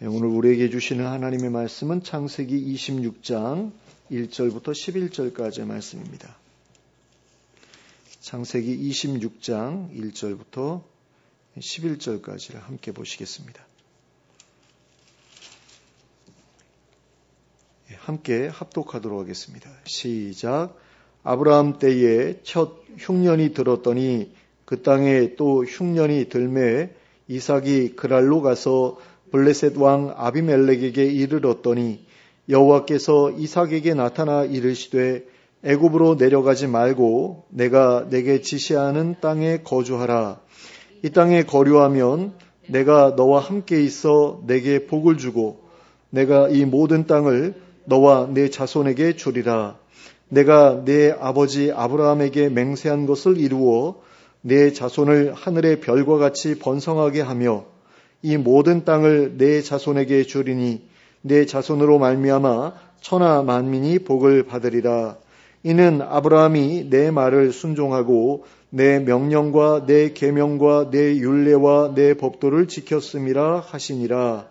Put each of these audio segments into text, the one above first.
오늘 우리에게 주시는 하나님의 말씀은 창세기 26장 1절부터 11절까지의 말씀입니다. 창세기 26장 1절부터 11절까지를 함께 보시겠습니다. 함께 합독하도록 하겠습니다. 시작. 아브라함 때에 첫 흉년이 들었더니 그 땅에 또 흉년이 들매 이삭이 그랄로 가서 블레셋 왕 아비멜렉에게 이르렀더니 여호와께서 이삭에게 나타나 이르시되 애굽으로 내려가지 말고 내가 내게 지시하는 땅에 거주하라. 이 땅에 거류하면 내가 너와 함께 있어 내게 복을 주고 내가 이 모든 땅을 너와 내 자손에게 주리라. 내가 내 아버지 아브라함에게 맹세한 것을 이루어 내 자손을 하늘의 별과 같이 번성하게 하며 이 모든 땅을 내 자손에게 주리니 내 자손으로 말미암아 천하 만민이 복을 받으리라. 이는 아브라함이 내 말을 순종하고 내 명령과 내 계명과 내 율례와 내 법도를 지켰음이라 하시니라.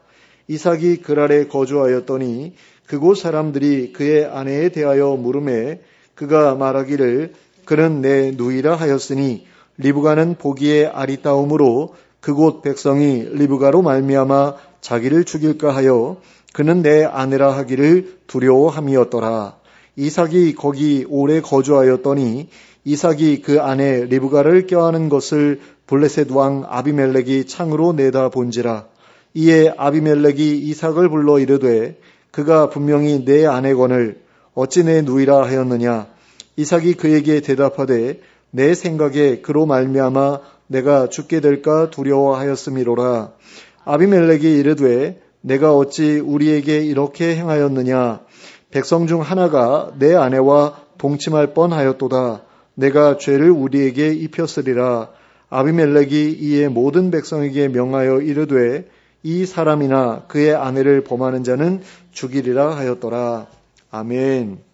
이삭이 그랄에 거주하였더니 그곳 사람들이 그의 아내에 대하여 물으매 그가 말하기를 그는 내 누이라 하였으니 리브가는 보기에 아리따움으로 그곳 백성이 리브가로 말미암아 자기를 죽일까 하여 그는 내 아내라 하기를 두려워함이었더라. 이삭이 거기 오래 거주하였더니 이삭이 그 아내 리브가를 껴안은 것을 블레셋 왕 아비멜렉이 창으로 내다본지라. 이에 아비멜렉이 이삭을 불러 이르되 그가 분명히 내 아내거늘 어찌 내 누이라 하였느냐. 이삭이 그에게 대답하되 내 생각에 그로 말미암아 내가 죽게 될까 두려워하였음이로라. 아비멜렉이 이르되 내가 어찌 우리에게 이렇게 행하였느냐. 백성 중 하나가 내 아내와 동침할 뻔하였도다. 내가 죄를 우리에게 입혔으리라. 아비멜렉이 이에 모든 백성에게 명하여 이르되 이 사람이나 그의 아내를 범하는 자는 죽이리라 하였더라. 아멘.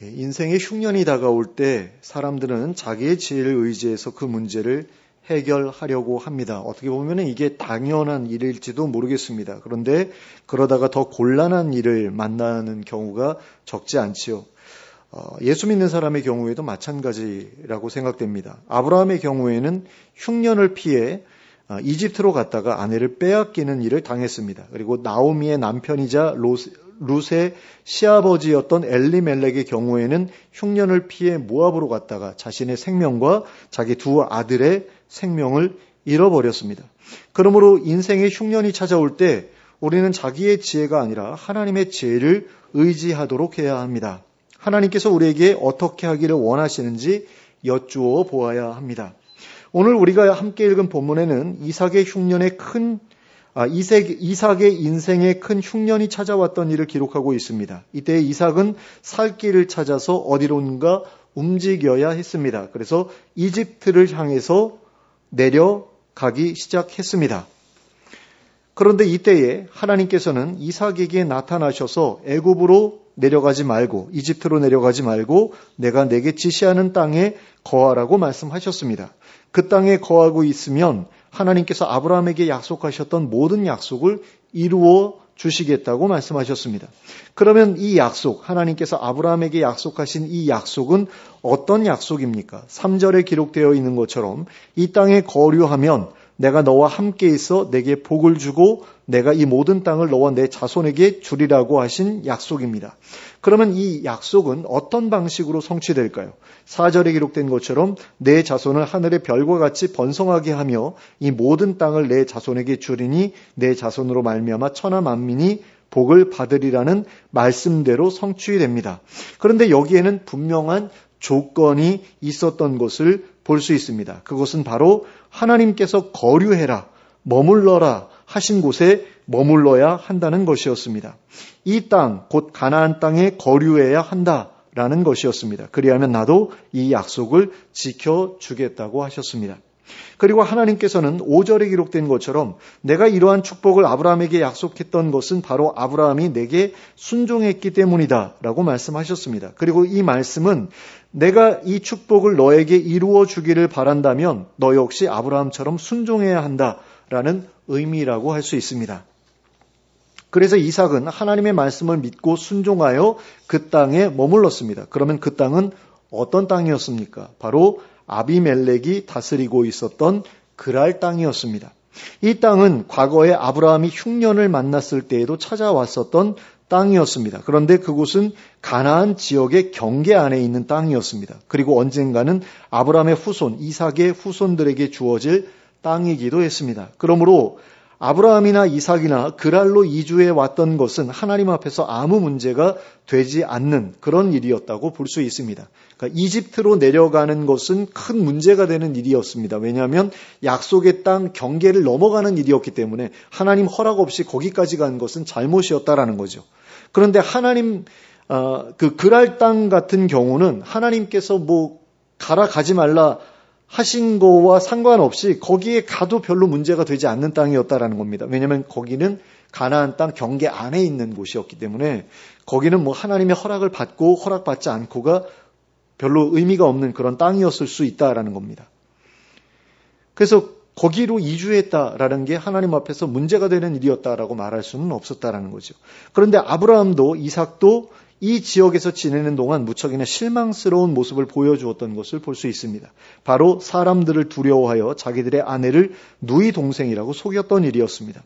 인생의 흉년이 다가올 때 사람들은 자기의 지혜를 의지해서 그 문제를 해결하려고 합니다. 어떻게 보면 이게 당연한 일일지도 모르겠습니다. 그런데 그러다가 더 곤란한 일을 만나는 경우가 적지 않지요. 예수 믿는 사람의 경우에도 마찬가지라고 생각됩니다. 아브라함의 경우에는 흉년을 피해 이집트로 갔다가 아내를 빼앗기는 일을 당했습니다. 그리고 나오미의 남편이자 룻의 시아버지였던 엘리멜렉의 경우에는 흉년을 피해 모압으로 갔다가 자신의 생명과 자기 두 아들의 생명을 잃어버렸습니다. 그러므로 인생의 흉년이 찾아올 때 우리는 자기의 지혜가 아니라 하나님의 지혜를 의지하도록 해야 합니다. 하나님께서 우리에게 어떻게 하기를 원하시는지 여쭈어 보아야 합니다. 오늘 우리가 함께 읽은 본문에는 이삭의 인생에 큰 흉년이 찾아왔던 일을 기록하고 있습니다. 이때 이삭은 살 길을 찾아서 어디론가 움직여야 했습니다. 그래서 이집트를 향해서 내려가기 시작했습니다. 그런데 이때에 하나님께서는 이삭에게 나타나셔서 애굽으로 내려가지 말고 이집트로 내려가지 말고 내가 내게 지시하는 땅에 거하라고 말씀하셨습니다. 그 땅에 거하고 있으면 하나님께서 아브라함에게 약속하셨던 모든 약속을 이루어 주시겠다고 말씀하셨습니다. 그러면 이 약속, 하나님께서 아브라함에게 약속하신 이 약속은 어떤 약속입니까? 3절에 기록되어 있는 것처럼 이 땅에 거류하면 내가 너와 함께 있어 내게 복을 주고 내가 이 모든 땅을 너와 내 자손에게 주리라고 하신 약속입니다. 그러면 이 약속은 어떤 방식으로 성취될까요? 4절에 기록된 것처럼 내 자손을 하늘의 별과 같이 번성하게 하며 이 모든 땅을 내 자손에게 주리니 내 자손으로 말미암아 천하 만민이 복을 받으리라는 말씀대로 성취됩니다. 그런데 여기에는 분명한 조건이 있었던 것을 볼 수 있습니다. 그것은 바로 하나님께서 거류해라, 머물러라 하신 곳에 머물러야 한다는 것이었습니다. 이 땅, 곧 가나안 땅에 거류해야 한다라는 것이었습니다. 그리하면 나도 이 약속을 지켜주겠다고 하셨습니다. 그리고 하나님께서는 5절에 기록된 것처럼 내가 이러한 축복을 아브라함에게 약속했던 것은 바로 아브라함이 내게 순종했기 때문이다 라고 말씀하셨습니다. 그리고 이 말씀은 내가 이 축복을 너에게 이루어 주기를 바란다면 너 역시 아브라함처럼 순종해야 한다라는 의미라고 할 수 있습니다. 그래서 이삭은 하나님의 말씀을 믿고 순종하여 그 땅에 머물렀습니다. 그러면 그 땅은 어떤 땅이었습니까? 바로 아비멜렉이 다스리고 있었던 그랄 땅이었습니다. 이 땅은 과거에 아브라함이 흉년을 만났을 때에도 찾아왔었던 땅이었습니다. 그런데 그곳은 가나안 지역의 경계 안에 있는 땅이었습니다. 그리고 언젠가는 아브라함의 후손, 이삭의 후손들에게 주어질 땅이기도 했습니다. 그러므로 아브라함이나 이삭이나 그랄로 이주해 왔던 것은 하나님 앞에서 아무 문제가 되지 않는 그런 일이었다고 볼 수 있습니다. 그러니까 이집트로 내려가는 것은 큰 문제가 되는 일이었습니다. 왜냐하면 약속의 땅 경계를 넘어가는 일이었기 때문에 하나님 허락 없이 거기까지 간 것은 잘못이었다라는 거죠. 그런데 하나님 그 그랄 땅 같은 경우는 하나님께서 가라 가지 말라 하신 거와 상관없이 거기에 가도 별로 문제가 되지 않는 땅이었다라는 겁니다. 왜냐하면 거기는 가나안 땅 경계 안에 있는 곳이었기 때문에 거기는 하나님의 허락을 받고 허락받지 않고가 별로 의미가 없는 그런 땅이었을 수 있다라는 겁니다. 그래서 거기로 이주했다라는 게 하나님 앞에서 문제가 되는 일이었다라고 말할 수는 없었다라는 거죠. 그런데 아브라함도 이삭도 이 지역에서 지내는 동안 무척이나 실망스러운 모습을 보여주었던 것을 볼 수 있습니다. 바로 사람들을 두려워하여 자기들의 아내를 누이 동생이라고 속였던 일이었습니다.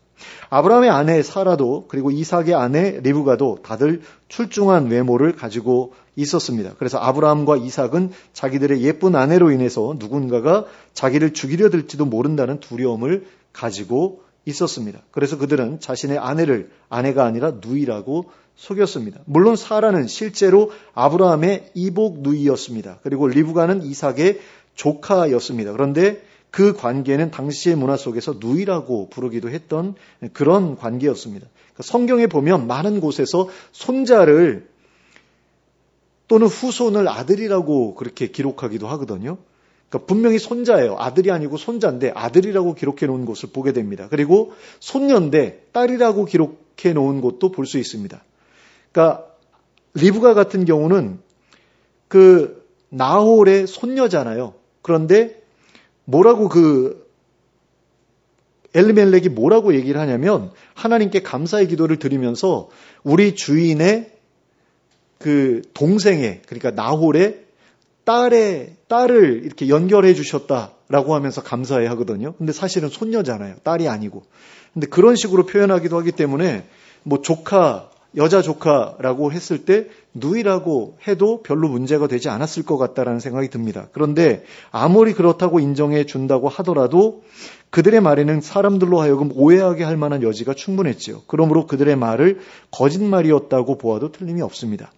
아브라함의 아내 사라도 그리고 이삭의 아내 리브가도 다들 출중한 외모를 가지고 있었습니다. 그래서 아브라함과 이삭은 자기들의 예쁜 아내로 인해서 누군가가 자기를 죽이려 들지도 모른다는 두려움을 가지고 있었습니다. 그래서 그들은 자신의 아내를 아내가 아니라 누이라고 속였습니다. 물론 사라는 실제로 아브라함의 이복 누이였습니다. 그리고 리브가는 이삭의 조카였습니다. 그런데 그 관계는 당시의 문화 속에서 누이라고 부르기도 했던 그런 관계였습니다. 성경에 보면 많은 곳에서 손자를 또는 후손을 아들이라고 그렇게 기록하기도 하거든요. 그러니까 분명히 손자예요. 아들이 아니고 손자인데 아들이라고 기록해 놓은 곳을 보게 됩니다. 그리고 손녀인데 딸이라고 기록해 놓은 곳도 볼 수 있습니다. 그러니까 리브가 같은 경우는 그 나홀의 손녀잖아요. 그런데 뭐라고 엘리멜렉이 뭐라고 얘기를 하냐면 하나님께 감사의 기도를 드리면서 우리 주인의 그 동생의 그러니까 나홀의 딸을 이렇게 연결해 주셨다라고 하면서 감사해 하거든요. 근데 사실은 손녀잖아요. 딸이 아니고. 근데 그런 식으로 표현하기도 하기 때문에 조카, 여자 조카라고 했을 때 누이라고 해도 별로 문제가 되지 않았을 것 같다라는 생각이 듭니다. 그런데 아무리 그렇다고 인정해 준다고 하더라도 그들의 말에는 사람들로 하여금 오해하게 할 만한 여지가 충분했지요. 그러므로 그들의 말을 거짓말이었다고 보아도 틀림이 없습니다.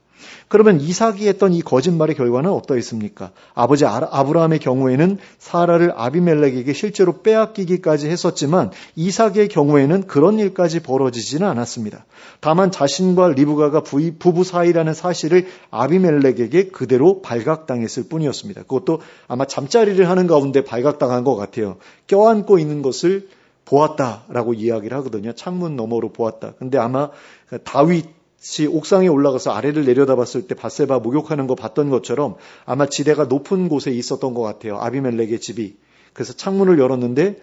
그러면 이삭이 했던 이 거짓말의 결과는 어떠했습니까? 아버지 아브라함의 경우에는 사라를 아비멜렉에게 실제로 빼앗기기까지 했었지만 이삭의 경우에는 그런 일까지 벌어지지는 않았습니다. 다만 자신과 리브가가 부부 사이라는 사실을 아비멜렉에게 그대로 발각당했을 뿐이었습니다. 그것도 아마 잠자리를 하는 가운데 발각당한 것 같아요. 껴안고 있는 것을 보았다라고 이야기를 하거든요. 창문 너머로 보았다. 근데 아마 다윗 옥상에 올라가서 아래를 내려다봤을 때 밧세바 목욕하는 거 봤던 것처럼 아마 지대가 높은 곳에 있었던 것 같아요. 아비멜렉의 집이. 그래서 창문을 열었는데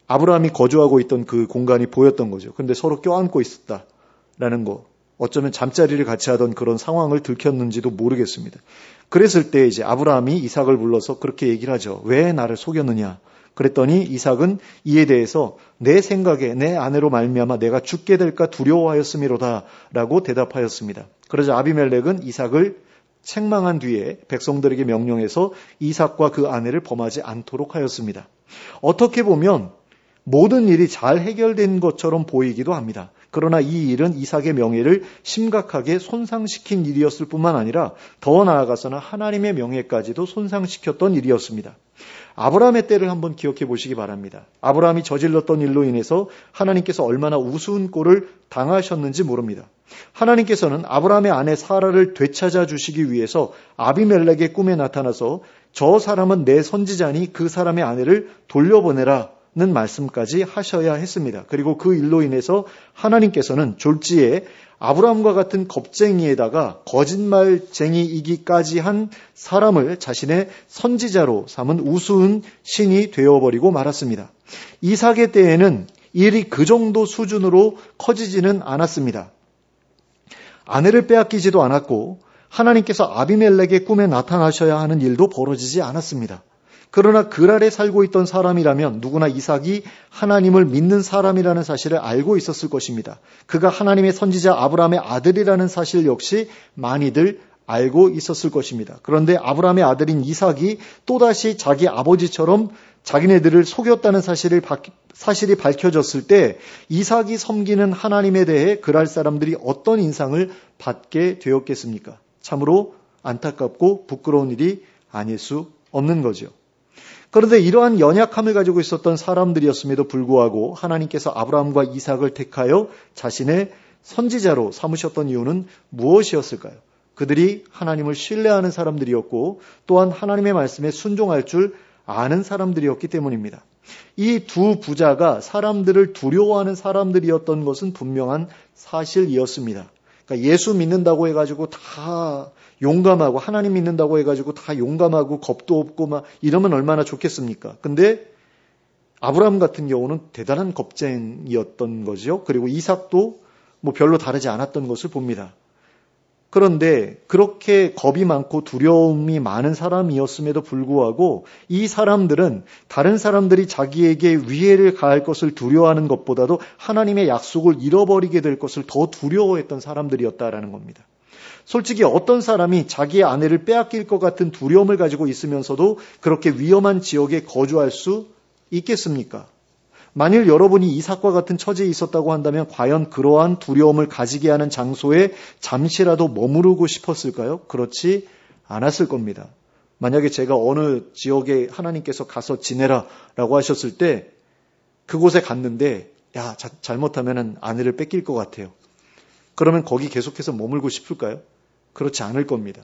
아브라함이 거주하고 있던 그 공간이 보였던 거죠. 근데 서로 껴안고 있었다라는 거. 어쩌면 잠자리를 같이 하던 그런 상황을 들켰는지도 모르겠습니다. 그랬을 때 이제 아브라함이 이삭을 불러서 그렇게 얘기를 하죠. 왜 나를 속였느냐? 그랬더니 이삭은 이에 대해서 내 생각에 내 아내로 말미암아 내가 죽게 될까 두려워하였음이로다 라고 대답하였습니다. 그러자 아비멜렉은 이삭을 책망한 뒤에 백성들에게 명령해서 이삭과 그 아내를 범하지 않도록 하였습니다. 어떻게 보면 모든 일이 잘 해결된 것처럼 보이기도 합니다. 그러나 이 일은 이삭의 명예를 심각하게 손상시킨 일이었을 뿐만 아니라 더 나아가서는 하나님의 명예까지도 손상시켰던 일이었습니다. 아브라함의 때를 한번 기억해 보시기 바랍니다. 아브라함이 저질렀던 일로 인해서 하나님께서 얼마나 우스운 꼴을 당하셨는지 모릅니다. 하나님께서는 아브라함의 아내 사라를 되찾아 주시기 위해서 아비멜렉의 꿈에 나타나서 저 사람은 내 선지자니 그 사람의 아내를 돌려보내라 는 말씀까지 하셔야 했습니다. 그리고 그 일로 인해서 하나님께서는 졸지에 아브라함과 같은 겁쟁이에다가 거짓말쟁이이기까지 한 사람을 자신의 선지자로 삼은 우스운 신이 되어버리고 말았습니다. 이삭의 때에는 일이 그 정도 수준으로 커지지는 않았습니다. 아내를 빼앗기지도 않았고 하나님께서 아비멜렉의 꿈에 나타나셔야 하는 일도 벌어지지 않았습니다. 그러나 그랄에 살고 있던 사람이라면 누구나 이삭이 하나님을 믿는 사람이라는 사실을 알고 있었을 것입니다. 그가 하나님의 선지자 아브라함의 아들이라는 사실 역시 많이들 알고 있었을 것입니다. 그런데 아브라함의 아들인 이삭이 또다시 자기 아버지처럼 자기네들을 속였다는 사실이 밝혀졌을 때 이삭이 섬기는 하나님에 대해 그랄 사람들이 어떤 인상을 받게 되었겠습니까? 참으로 안타깝고 부끄러운 일이 아닐 수 없는 거죠. 그런데 이러한 연약함을 가지고 있었던 사람들이었음에도 불구하고 하나님께서 아브라함과 이삭을 택하여 자신의 선지자로 삼으셨던 이유는 무엇이었을까요? 그들이 하나님을 신뢰하는 사람들이었고 또한 하나님의 말씀에 순종할 줄 아는 사람들이었기 때문입니다. 이 두 부자가 사람들을 두려워하는 사람들이었던 것은 분명한 사실이었습니다. 그러니까 예수 믿는다고 해가지고 다 용감하고 하나님 믿는다고 해가지고 다 용감하고 겁도 없고 막 이러면 얼마나 좋겠습니까? 근데 아브라함 같은 경우는 대단한 겁쟁이였던 거죠. 그리고 이삭도 뭐 별로 다르지 않았던 것을 봅니다. 그런데 그렇게 겁이 많고 두려움이 많은 사람이었음에도 불구하고 이 사람들은 다른 사람들이 자기에게 위해를 가할 것을 두려워하는 것보다도 하나님의 약속을 잃어버리게 될 것을 더 두려워했던 사람들이었다라는 겁니다. 솔직히 어떤 사람이 자기의 아내를 빼앗길 것 같은 두려움을 가지고 있으면서도 그렇게 위험한 지역에 거주할 수 있겠습니까? 만일 여러분이 이삭과 같은 처지에 있었다고 한다면 과연 그러한 두려움을 가지게 하는 장소에 잠시라도 머무르고 싶었을까요? 그렇지 않았을 겁니다. 만약에 제가 어느 지역에 하나님께서 가서 지내라라고 하셨을 때 그곳에 갔는데 잘못하면 아내를 뺏길 것 같아요. 그러면 거기 계속해서 머물고 싶을까요? 그렇지 않을 겁니다.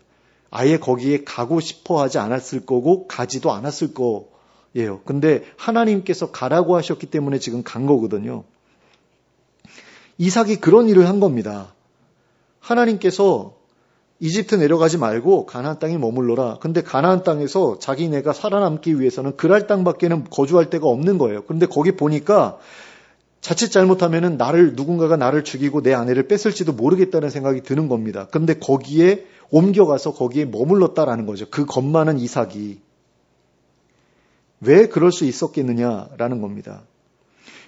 아예 거기에 가고 싶어 하지 않았을 거고 가지도 않았을 거예요. 근데 하나님께서 가라고 하셨기 때문에 지금 간 거거든요. 이삭이 그런 일을 한 겁니다. 하나님께서 이집트 내려가지 말고 가나안 땅에 머물러라. 근데 가나안 땅에서 자기네가 살아남기 위해서는 그랄 땅밖에는 거주할 데가 없는 거예요. 그런데 거기 보니까 자칫 잘못하면은 누군가가 나를 죽이고 내 아내를 뺏을지도 모르겠다는 생각이 드는 겁니다. 근데 거기에 옮겨가서 거기에 머물렀다라는 거죠. 그 겁 많은 이삭이. 왜 그럴 수 있었겠느냐라는 겁니다.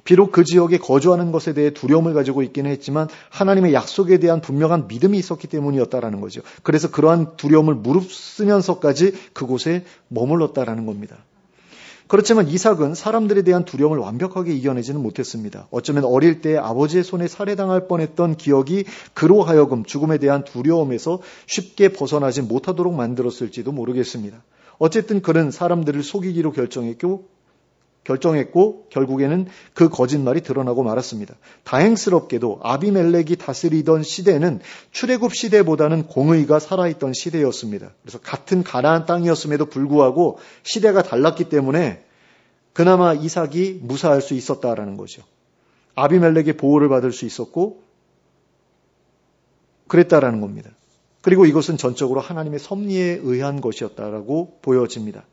비록 그 지역에 거주하는 것에 대해 두려움을 가지고 있기는 했지만 하나님의 약속에 대한 분명한 믿음이 있었기 때문이었다라는 거죠. 그래서 그러한 두려움을 무릅쓰면서까지 그곳에 머물렀다라는 겁니다. 그렇지만 이삭은 사람들에 대한 두려움을 완벽하게 이겨내지는 못했습니다. 어쩌면 어릴 때 아버지의 손에 살해당할 뻔했던 기억이 그로 하여금 죽음에 대한 두려움에서 쉽게 벗어나지 못하도록 만들었을지도 모르겠습니다. 어쨌든 그는 사람들을 속이기로 결정했고 결국에는 그 거짓말이 드러나고 말았습니다. 다행스럽게도 아비멜렉이 다스리던 시대는 출애굽 시대보다는 공의가 살아있던 시대였습니다. 그래서 같은 가나안 땅이었음에도 불구하고 시대가 달랐기 때문에 그나마 이삭이 무사할 수 있었다라는 거죠. 아비멜렉의 보호를 받을 수 있었고 그랬다라는 겁니다. 그리고 이것은 전적으로 하나님의 섭리에 의한 것이었다라고 보여집니다.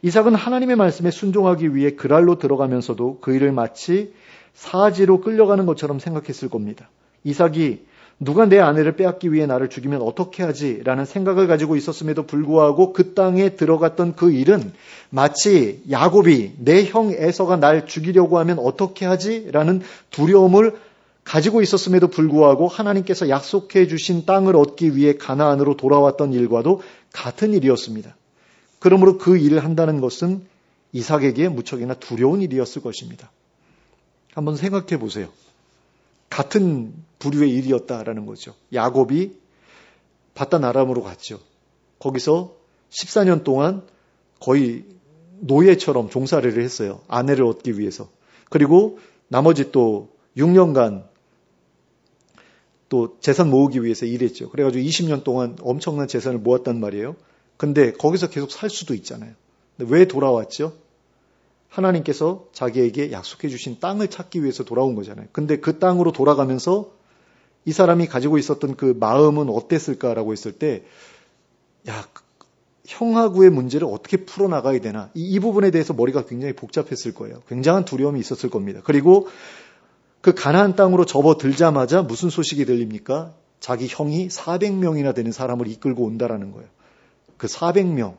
이삭은 하나님의 말씀에 순종하기 위해 그랄로 들어가면서도 그 일을 마치 사지로 끌려가는 것처럼 생각했을 겁니다. 이삭이 누가 내 아내를 빼앗기 위해 나를 죽이면 어떻게 하지? 라는 생각을 가지고 있었음에도 불구하고 그 땅에 들어갔던 그 일은 마치 야곱이 내 형 에서가 날 죽이려고 하면 어떻게 하지? 라는 두려움을 가지고 있었음에도 불구하고 하나님께서 약속해 주신 땅을 얻기 위해 가나안으로 돌아왔던 일과도 같은 일이었습니다. 그러므로 그 일을 한다는 것은 이삭에게 무척이나 두려운 일이었을 것입니다. 한번 생각해 보세요. 같은 부류의 일이었다라는 거죠. 야곱이 바단 아람으로 갔죠. 거기서 14년 동안 거의 노예처럼 종살이를 했어요. 아내를 얻기 위해서. 그리고 나머지 또 6년간 또 재산 모으기 위해서 일했죠. 그래가지고 20년 동안 엄청난 재산을 모았단 말이에요. 근데 거기서 계속 살 수도 있잖아요. 근데 왜 돌아왔죠? 하나님께서 자기에게 약속해 주신 땅을 찾기 위해서 돌아온 거잖아요. 근데 그 땅으로 돌아가면서 이 사람이 가지고 있었던 그 마음은 어땠을까라고 했을 때, 형하고의 문제를 어떻게 풀어나가야 되나. 이 부분에 대해서 머리가 굉장히 복잡했을 거예요. 굉장한 두려움이 있었을 겁니다. 그리고 그 가나안 땅으로 접어들자마자 무슨 소식이 들립니까? 자기 형이 400명이나 되는 사람을 이끌고 온다라는 거예요. 그 400명.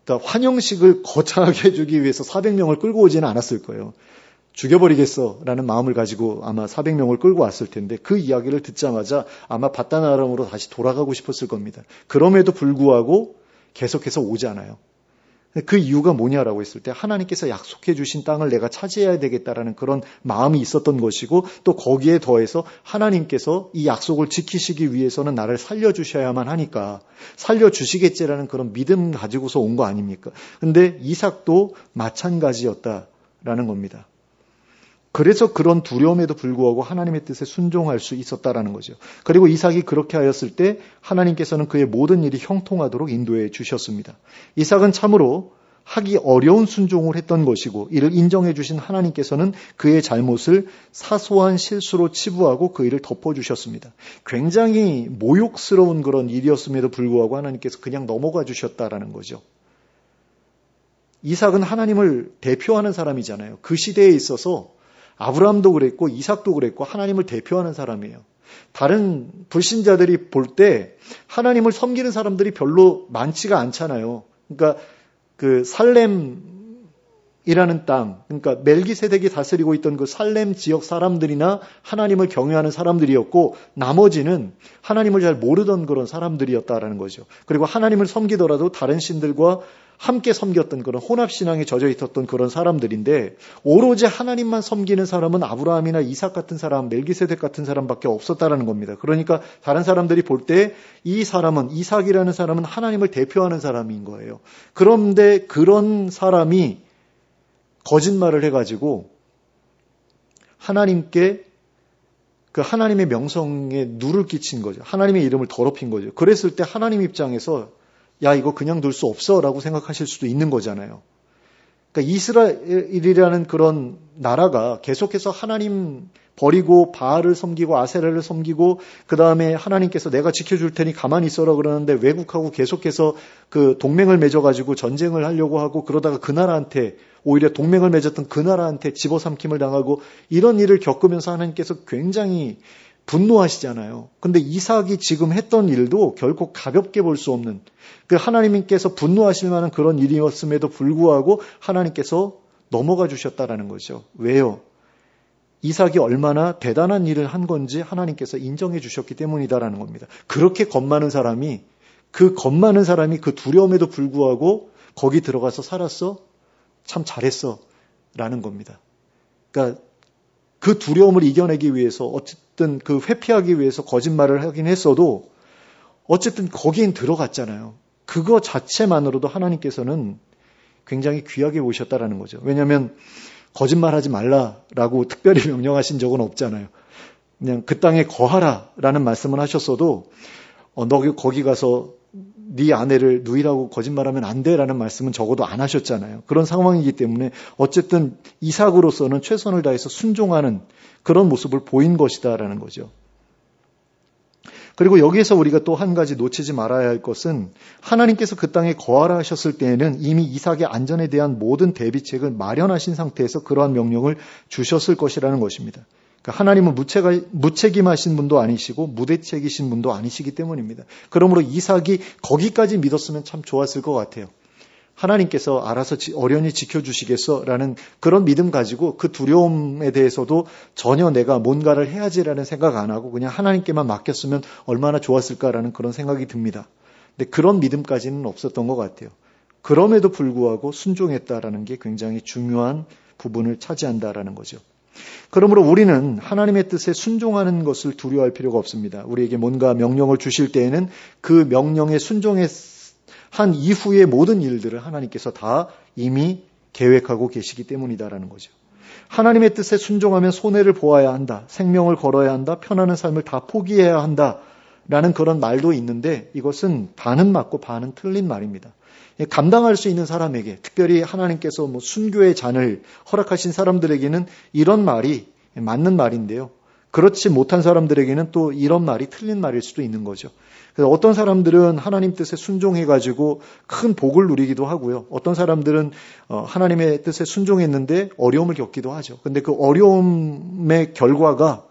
그러니까 환영식을 거창하게 해주기 위해서 400명을 끌고 오지는 않았을 거예요. 죽여버리겠어라는 마음을 가지고 아마 400명을 끌고 왔을 텐데 그 이야기를 듣자마자 아마 바단 아람으로 다시 돌아가고 싶었을 겁니다. 그럼에도 불구하고 계속해서 오잖아요. 그 이유가 뭐냐라고 했을 때 하나님께서 약속해 주신 땅을 내가 차지해야 되겠다라는 그런 마음이 있었던 것이고 또 거기에 더해서 하나님께서 이 약속을 지키시기 위해서는 나를 살려주셔야만 하니까 살려주시겠지라는 그런 믿음 가지고서 온 거 아닙니까? 근데 이삭도 마찬가지였다라는 겁니다. 그래서 그런 두려움에도 불구하고 하나님의 뜻에 순종할 수 있었다라는 거죠. 그리고 이삭이 그렇게 하였을 때 하나님께서는 그의 모든 일이 형통하도록 인도해 주셨습니다. 이삭은 참으로 하기 어려운 순종을 했던 것이고 이를 인정해 주신 하나님께서는 그의 잘못을 사소한 실수로 치부하고 그 일을 덮어주셨습니다. 굉장히 모욕스러운 그런 일이었음에도 불구하고 하나님께서 그냥 넘어가 주셨다라는 거죠. 이삭은 하나님을 대표하는 사람이잖아요. 그 시대에 있어서 아브라함도 그랬고 이삭도 그랬고 하나님을 대표하는 사람이에요. 다른 불신자들이 볼 때 하나님을 섬기는 사람들이 별로 많지가 않잖아요. 그러니까 그 살렘이라는 땅, 그러니까 멜기세덱이 다스리고 있던 그 살렘 지역 사람들이나 하나님을 경외하는 사람들이었고 나머지는 하나님을 잘 모르던 그런 사람들이었다라는 거죠. 그리고 하나님을 섬기더라도 다른 신들과 함께 섬겼던 그런 혼합신앙에 젖어 있었던 그런 사람들인데 오로지 하나님만 섬기는 사람은 아브라함이나 이삭 같은 사람, 멜기세덱 같은 사람밖에 없었다라는 겁니다. 그러니까 다른 사람들이 볼 때 이 사람은, 이삭이라는 사람은 하나님을 대표하는 사람인 거예요. 그런데 그런 사람이 거짓말을 해가지고 하나님께 그 하나님의 명성에 누를 끼친 거죠. 하나님의 이름을 더럽힌 거죠. 그랬을 때 하나님 입장에서 야, 이거 그냥 둘 수 없어 라고 생각하실 수도 있는 거잖아요. 그러니까 이스라엘이라는 그런 나라가 계속해서 하나님 버리고 바알을 섬기고 아세라를 섬기고 그 다음에 하나님께서 내가 지켜줄 테니 가만히 있어라 그러는데 외국하고 계속해서 그 동맹을 맺어가지고 전쟁을 하려고 하고 그러다가 그 나라한테 오히려 동맹을 맺었던 그 나라한테 집어삼킴을 당하고 이런 일을 겪으면서 하나님께서 굉장히 분노하시잖아요. 근데 이삭이 지금 했던 일도 결코 가볍게 볼 수 없는 그 하나님께서 분노하실 만한 그런 일이었음에도 불구하고 하나님께서 넘어가 주셨다라는 거죠. 왜요? 이삭이 얼마나 대단한 일을 한 건지 하나님께서 인정해 주셨기 때문이다라는 겁니다. 그렇게 겁 많은 사람이 그 두려움에도 불구하고 거기 들어가서 살았어? 참 잘했어 라는 겁니다. 그러니까 그 두려움을 이겨내기 위해서 어쨌든 그 회피하기 위해서 거짓말을 하긴 했어도 어쨌든 거긴 들어갔잖아요. 그거 자체만으로도 하나님께서는 굉장히 귀하게 보셨다라는 거죠. 왜냐하면 거짓말하지 말라라고 특별히 명령하신 적은 없잖아요. 그냥 그 땅에 거하라라는 말씀을 하셨어도 너 거기 가서 네 아내를 누이라고 거짓말하면 안 돼라는 말씀은 적어도 안 하셨잖아요. 그런 상황이기 때문에 어쨌든 이삭으로서는 최선을 다해서 순종하는 그런 모습을 보인 것이다라는 거죠. 그리고 여기에서 우리가 또 한 가지 놓치지 말아야 할 것은 하나님께서 그 땅에 거하라 하셨을 때에는 이미 이삭의 안전에 대한 모든 대비책을 마련하신 상태에서 그러한 명령을 주셨을 것이라는 것입니다. 그러니까 하나님은 무책임하신 분도 아니시고 무대책이신 분도 아니시기 때문입니다. 그러므로 이삭이 거기까지 믿었으면 참 좋았을 것 같아요. 하나님께서 알아서 어련히 지켜주시겠어라는 그런 믿음 가지고 그 두려움에 대해서도 전혀 내가 뭔가를 해야지라는 생각 안 하고 그냥 하나님께만 맡겼으면 얼마나 좋았을까라는 그런 생각이 듭니다. 근데 그런 믿음까지는 없었던 것 같아요. 그럼에도 불구하고 순종했다라는 게 굉장히 중요한 부분을 차지한다라는 거죠. 그러므로 우리는 하나님의 뜻에 순종하는 것을 두려워할 필요가 없습니다. 우리에게 뭔가 명령을 주실 때에는 그 명령에 순종한 이후의 모든 일들을 하나님께서 다 이미 계획하고 계시기 때문이다라는 거죠. 하나님의 뜻에 순종하면 손해를 보아야 한다. 생명을 걸어야 한다. 편안한 삶을 다 포기해야 한다라는 그런 말도 있는데 이것은 반은 맞고 반은 틀린 말입니다. 감당할 수 있는 사람에게 특별히 하나님께서 순교의 잔을 허락하신 사람들에게는 이런 말이 맞는 말인데요. 그렇지 못한 사람들에게는 또 이런 말이 틀린 말일 수도 있는 거죠. 그래서 어떤 사람들은 하나님 뜻에 순종해가지고 큰 복을 누리기도 하고요. 어떤 사람들은 하나님의 뜻에 순종했는데 어려움을 겪기도 하죠. 근데 그 어려움의 결과가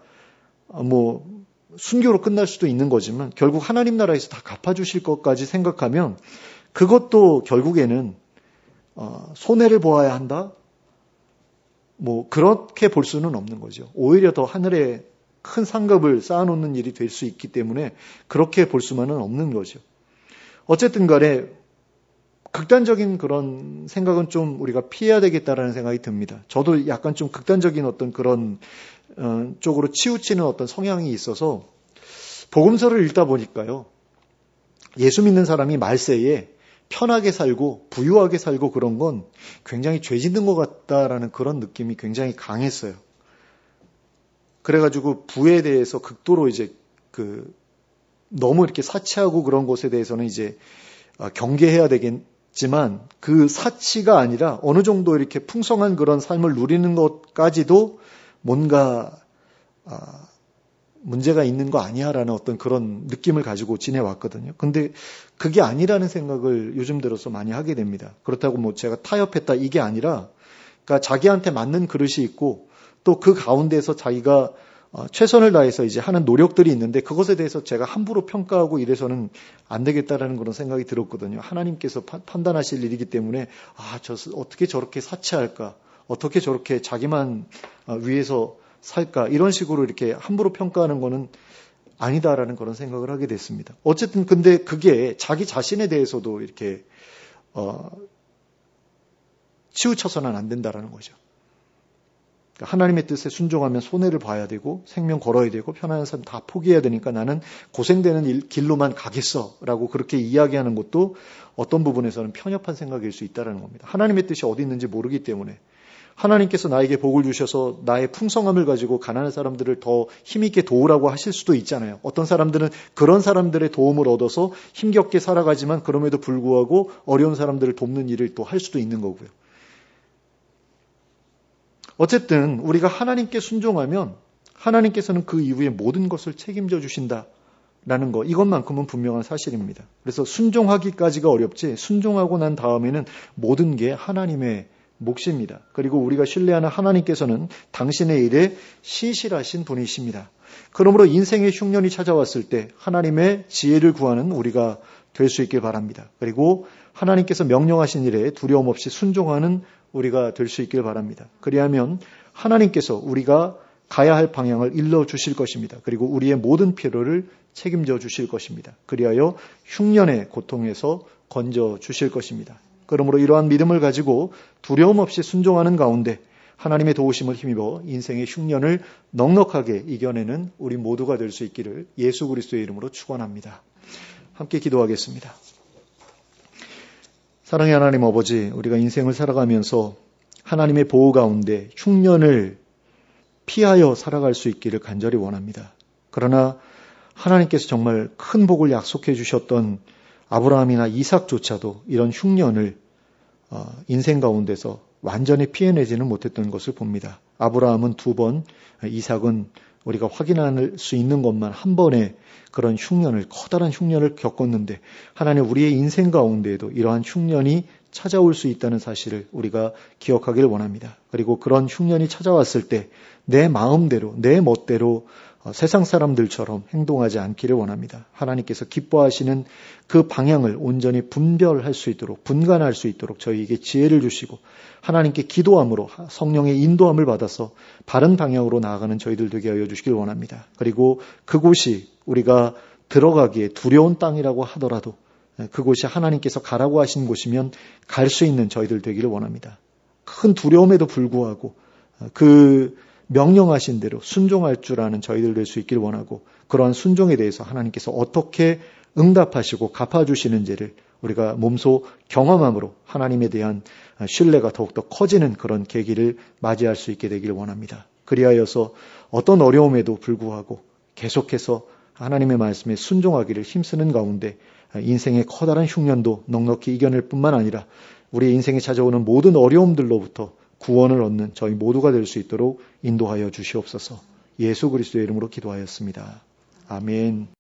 순교로 끝날 수도 있는 거지만 결국 하나님 나라에서 다 갚아주실 것까지 생각하면 그것도 결국에는 손해를 보아야 한다? 그렇게 볼 수는 없는 거죠. 오히려 더 하늘에 큰 상급을 쌓아놓는 일이 될 수 있기 때문에 그렇게 볼 수만은 없는 거죠. 어쨌든 간에 극단적인 그런 생각은 좀 우리가 피해야 되겠다라는 생각이 듭니다. 저도 약간 좀 극단적인 어떤 그런 쪽으로 치우치는 어떤 성향이 있어서 복음서를 읽다 보니까요. 예수 믿는 사람이 말세에 편하게 살고 부유하게 살고 그런 건 굉장히 죄 짓는 것 같다라는 그런 느낌이 굉장히 강했어요. 그래가지고 부에 대해서 극도로 이제 너무 이렇게 사치하고 그런 것에 대해서는 이제 경계해야 되겠지만 그 사치가 아니라 어느 정도 이렇게 풍성한 그런 삶을 누리는 것까지도 뭔가 문제가 있는 거 아니야라는 어떤 그런 느낌을 가지고 지내왔거든요. 근데 그게 아니라는 생각을 요즘 들어서 많이 하게 됩니다. 그렇다고 제가 타협했다 이게 아니라 그러니까 자기한테 맞는 그릇이 있고 또 그 가운데서 자기가 최선을 다해서 이제 하는 노력들이 있는데 그것에 대해서 제가 함부로 평가하고 이래서는 안 되겠다라는 그런 생각이 들었거든요. 하나님께서 판단하실 일이기 때문에 어떻게 저렇게 사치할까? 어떻게 저렇게 자기만 위해서 살까? 이런 식으로 이렇게 함부로 평가하는 거는 아니다라는 그런 생각을 하게 됐습니다. 어쨌든 근데 그게 자기 자신에 대해서도 이렇게 치우쳐서는 안 된다라는 거죠. 하나님의 뜻에 순종하면 손해를 봐야 되고 생명 걸어야 되고 편안한 삶 다 포기해야 되니까 나는 고생되는 길로만 가겠어라고 그렇게 이야기하는 것도 어떤 부분에서는 편협한 생각일 수 있다는 겁니다. 하나님의 뜻이 어디 있는지 모르기 때문에 하나님께서 나에게 복을 주셔서 나의 풍성함을 가지고 가난한 사람들을 더 힘있게 도우라고 하실 수도 있잖아요. 어떤 사람들은 그런 사람들의 도움을 얻어서 힘겹게 살아가지만 그럼에도 불구하고 어려운 사람들을 돕는 일을 또 할 수도 있는 거고요. 어쨌든 우리가 하나님께 순종하면 하나님께서는 그 이후에 모든 것을 책임져 주신다라는 거 이것만큼은 분명한 사실입니다. 그래서 순종하기까지가 어렵지 순종하고 난 다음에는 모든 게 하나님의 몫입니다. 그리고 우리가 신뢰하는 하나님께서는 당신의 일에 신실하신 분이십니다. 그러므로 인생의 흉년이 찾아왔을 때 하나님의 지혜를 구하는 우리가 될 수 있길 바랍니다. 그리고 하나님께서 명령하신 일에 두려움 없이 순종하는 우리가 될 수 있길 바랍니다. 그리하면 하나님께서 우리가 가야 할 방향을 일러주실 것입니다. 그리고 우리의 모든 필요를 책임져 주실 것입니다. 그리하여 흉년의 고통에서 건져 주실 것입니다. 그러므로 이러한 믿음을 가지고 두려움 없이 순종하는 가운데 하나님의 도우심을 힘입어 인생의 흉년을 넉넉하게 이겨내는 우리 모두가 될 수 있기를 예수 그리스도의 이름으로 축원합니다. 함께 기도하겠습니다. 사랑의 하나님 아버지, 우리가 인생을 살아가면서 하나님의 보호 가운데 흉년을 피하여 살아갈 수 있기를 간절히 원합니다. 그러나 하나님께서 정말 큰 복을 약속해 주셨던 아브라함이나 이삭조차도 이런 흉년을 인생 가운데서 완전히 피해내지는 못했던 것을 봅니다. 아브라함은 2번, 이삭은 우리가 확인할 수 있는 것만 한 번의 그런 흉년을, 커다란 흉년을 겪었는데 하나님 우리의 인생 가운데에도 이러한 흉년이 찾아올 수 있다는 사실을 우리가 기억하길 원합니다. 그리고 그런 흉년이 찾아왔을 때 내 마음대로, 내 멋대로 세상 사람들처럼 행동하지 않기를 원합니다. 하나님께서 기뻐하시는 그 방향을 온전히 분별할 수 있도록, 분간할 수 있도록 저희에게 지혜를 주시고 하나님께 기도함으로 성령의 인도함을 받아서 바른 방향으로 나아가는 저희들 되게 하여 주시길 원합니다. 그리고 그곳이 우리가 들어가기에 두려운 땅이라고 하더라도 그곳이 하나님께서 가라고 하신 곳이면 갈 수 있는 저희들 되기를 원합니다. 큰 두려움에도 불구하고 그 명령하신 대로 순종할 줄 아는 저희들 될 수 있길 원하고 그러한 순종에 대해서 하나님께서 어떻게 응답하시고 갚아주시는지를 우리가 몸소 경험함으로 하나님에 대한 신뢰가 더욱더 커지는 그런 계기를 맞이할 수 있게 되길 원합니다. 그리하여서 어떤 어려움에도 불구하고 계속해서 하나님의 말씀에 순종하기를 힘쓰는 가운데 인생의 커다란 흉년도 넉넉히 이겨낼 뿐만 아니라 우리 인생에 찾아오는 모든 어려움들로부터 구원을 얻는 저희 모두가 될 수 있도록 인도하여 주시옵소서. 예수 그리스도의 이름으로 기도하였습니다. 아멘.